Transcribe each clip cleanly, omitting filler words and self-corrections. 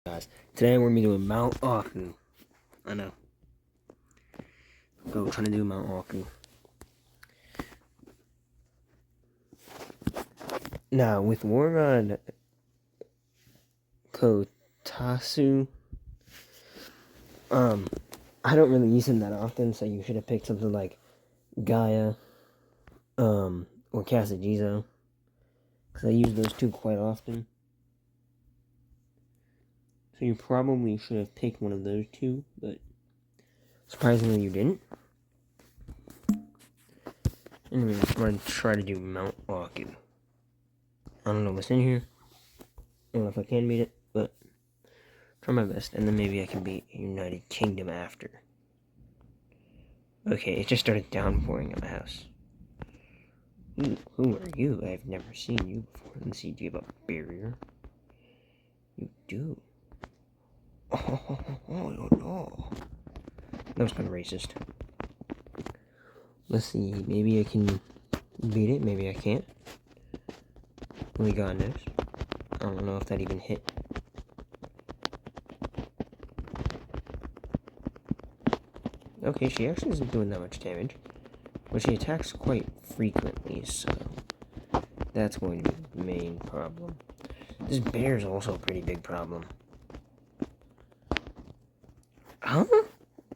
Guys, today we're gonna be doing Mount Aku. I know. Go trying to do Mount Aku. Now with Wargon Kotatsu, I don't really use him that often, so you should have picked something like Gaia, or Kasajizo, because I use those two quite often. So you probably should have picked one of those two, but surprisingly you didn't. Anyway, I'm going to try to do Mount Aku. I don't know what's in here. I don't know if I can beat it, but try my best, and then maybe I can beat United Kingdom after. Okay, it just started downpouring at my house. Who are you? I've never seen you before. Let's see, do you have a barrier? You do. Oh, no. That was kind of racist. Let's see, maybe I can beat it, maybe I can't. Only God knows. I don't know if that even hit. Okay, she actually isn't doing that much damage. But she attacks quite frequently, so that's going to be the main problem. This bear is also a pretty big problem. Huh?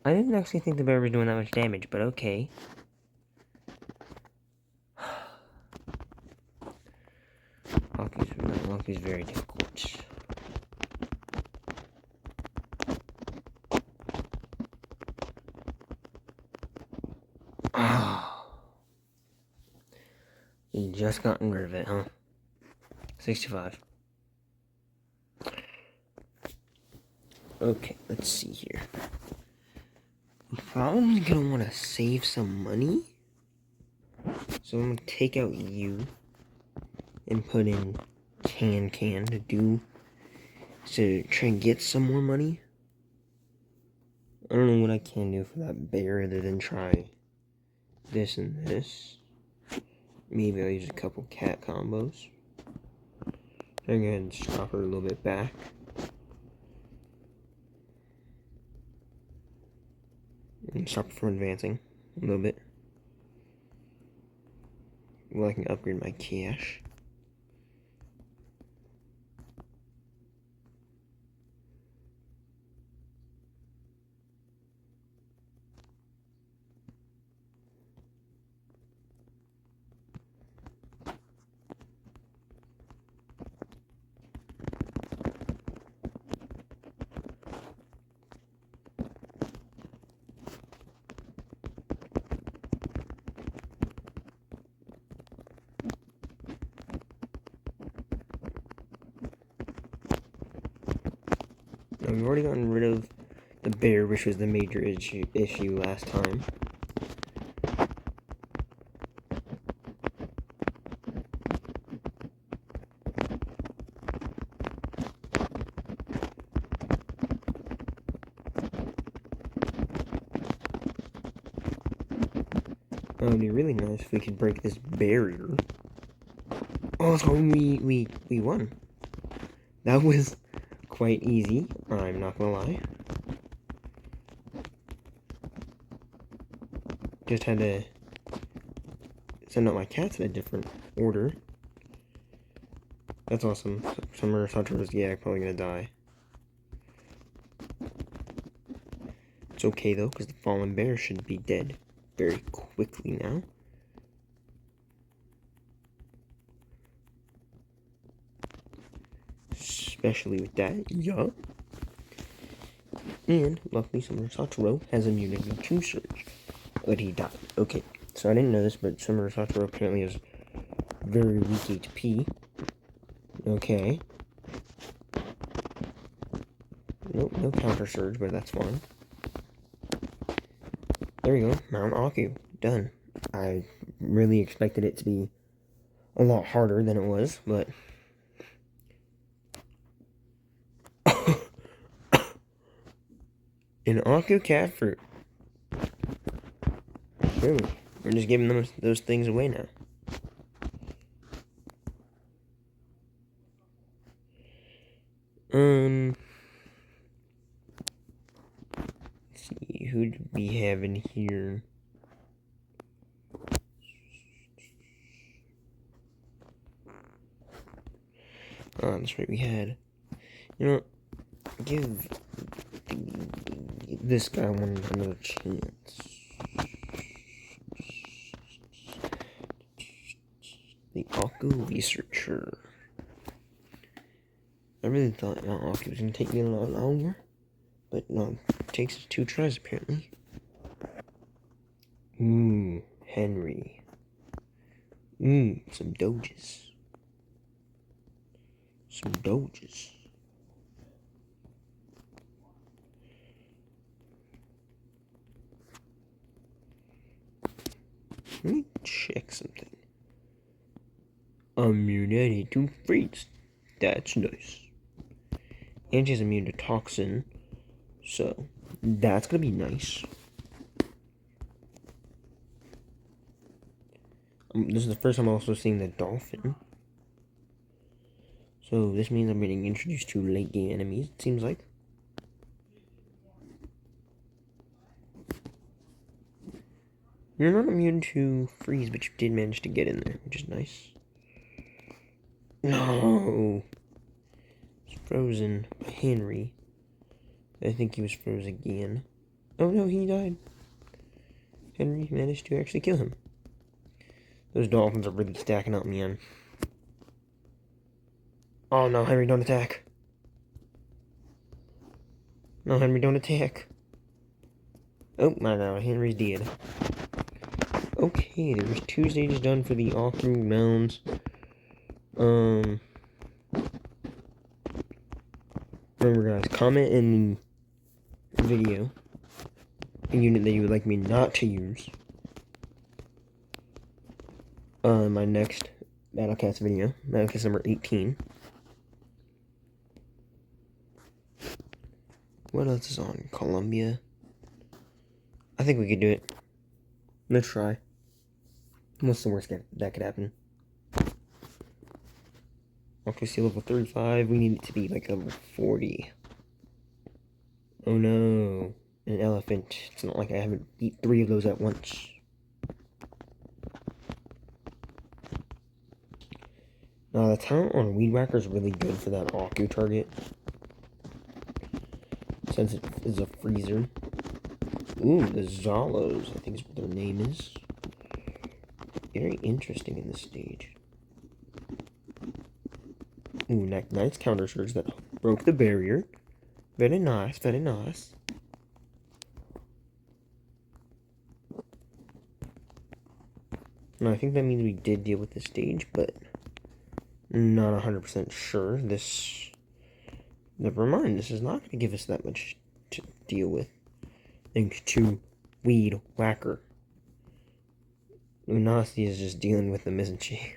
I didn't actually think the bear was doing that much damage, but okay. Aku's very difficult. You just gotten rid of it, huh? 65. Okay, let's see here. I'm probably gonna want to save some money. So I'm gonna take out you and put in Can to try and get some more money. I don't know what I can do for that bear other than try this and this. Maybe I'll use a couple cat combos. I'm going to stop her a little bit back. And stop her from advancing a little bit. Well, I can upgrade my cash. Now, we've already gotten rid of the bear, which was the major issue last time. It would be really nice if we could break this barrier. Oh, so we won. That was quite easy, I'm not gonna lie. Just had to send out my cats in a different order. That's awesome. Summer Satoru's, yeah, probably gonna die. It's okay though, because the fallen bear should be dead very quickly now. Especially with that, yeah. And luckily, Summer Satoru has immunity to Surge, but he died. Okay, so I didn't know this, but Summer Satoru apparently has very weak HP. Okay. Nope, no counter Surge, but that's fine. There we go, Mount Aku, done. I really expected it to be a lot harder than it was, but an Aku cat fruit. Really? We're just giving them those things away now. who do we have in here? Oh, that's right, we had. You know, give this guy another chance. The Aku Researcher. I really thought Aku was going to take me a lot longer. But no, it takes 2 tries apparently. Henry. Some Doges. Let me check something. Immunity to freeze. That's nice. And she's immune to toxin. So, that's gonna be nice. This is the first time I'm also seeing the dolphin. So, this means I'm getting introduced to late game enemies, it seems like. You're not immune to freeze, but you did manage to get in there, which is nice. No! He's frozen by Henry. I think he was frozen again. Oh no, he died. Henry managed to actually kill him. Those dolphins are really stacking up, man. Oh no, Henry, don't attack. No, Henry, don't attack. Oh my god, Henry's dead. Okay, there's 2 stages done for the Aku Mounds. Remember guys, comment in the video a unit that you would like me not to use. My next Battlecast video, Battlecast number 18. What else is on? Columbia. I think we could do it. Let's try. What's the worst that could happen? Okay, see level 35. We need it to be like level 40. Oh no. An elephant. It's not like I haven't beat 3 of those at once. Now, the talent on Weed Whacker is really good for that Aku target. Since it is a freezer. Ooh, the Zalos, I think is what their name is. Very interesting in this stage. Ooh, nice counter surge that broke the barrier. Very nice, very nice. Now, I think that means we did deal with this stage, but not 100% sure. Never mind, this is not going to give us that much to deal with. Thanks to Weed Whacker. Lunacia is just dealing with them, isn't she?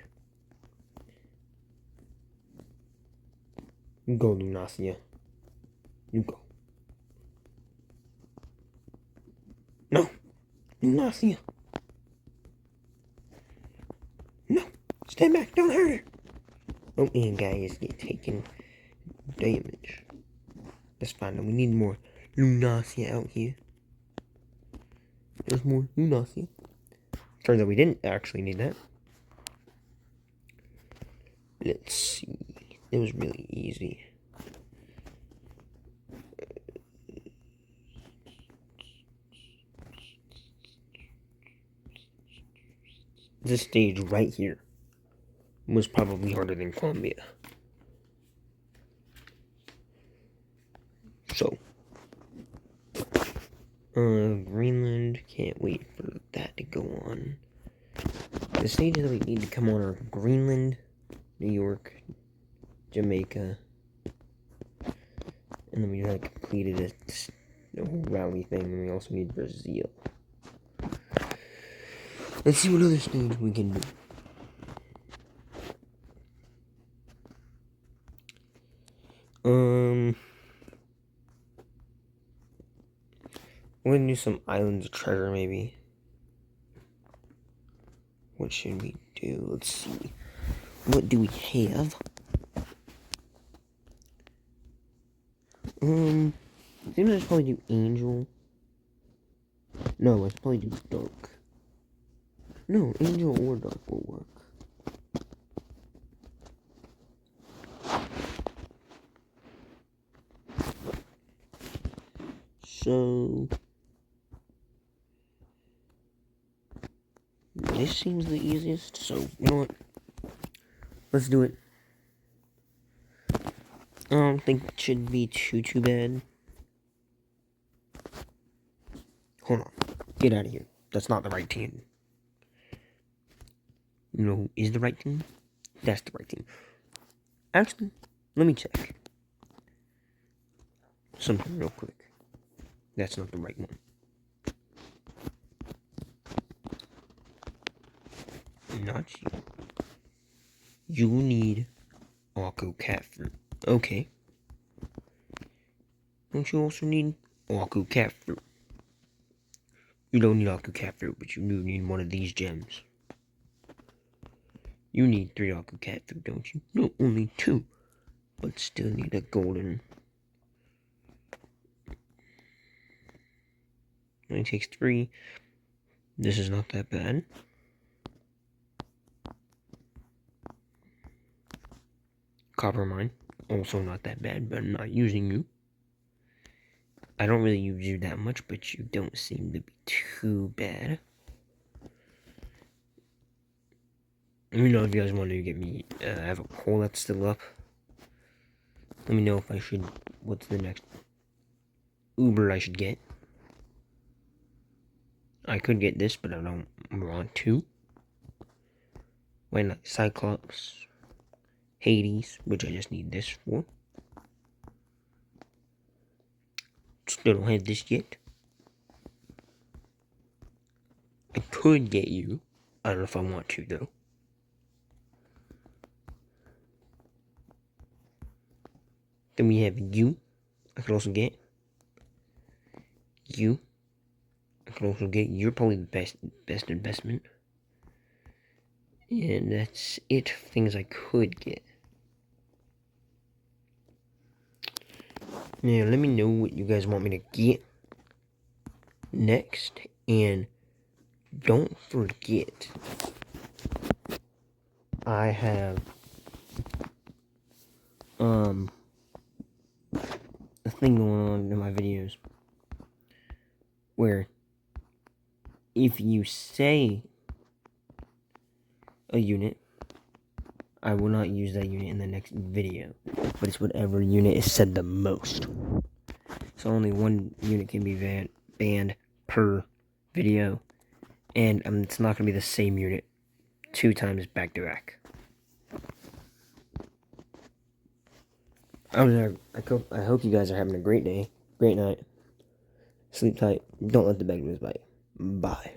You go, Lunacia. You go. No! Lunacia! No! Stand back! Don't hurt her! Oh, and guys get taken damage. That's fine. We need more Lunacia out here. There's more Lunacia. Turns out we didn't actually need that. Let's see. It was really easy. This stage right here was probably harder than Columbia. So, Greenland, can't wait for that to go on. The stages that we need to come on are Greenland, New York, Jamaica, and then we had completed a whole rally thing, and we also need Brazil. Let's see what other stage we can do. We're gonna do some Islands of Treasure, maybe. What should we do? Let's see. What do we have? I think I'll just probably do Angel. No, I should probably do dark. No, angel or dark will work. So this seems the easiest, so you know what? Let's do it. I don't think it should be too bad. Hold on. Get out of here. That's not the right team. You know who is the right team? That's the right team. Actually, let me check something real quick. That's not the right one. Not you. You need Akko cat fruit. Okay. Don't you also need Akko cat fruit? You don't need Akko cat fruit, but you do need one of these gems. You need 3 Akko cat fruit, don't you? No, only 2. But still need a golden. Only takes 3. This is not that bad. Copper mine. Also not that bad, but I'm not using you. I don't really use you that much, but you don't seem to be too bad. Let me know if you guys want to get me. I have a poll that's still up. Let me know if I should. What's the next Uber I should get? I could get this, but I don't want to. Why not? Cyclops, Hades, which I just need this for. Still don't have this yet. I could get you. I don't know if I want to though. Then we have you. I could also get you. I could also get. You're probably the best investment. And that's it. Things I could get. Now let me know what you guys want me to get next, and don't forget I have a thing going on in my videos where if you say a unit, I will not use that unit in the next video, but it's whatever unit is said the most. So only one unit can be banned per video, and it's not going to be the same unit 2 times back to back. I hope you guys are having a great day, great night. Sleep tight. Don't let the bad news bite. Bye.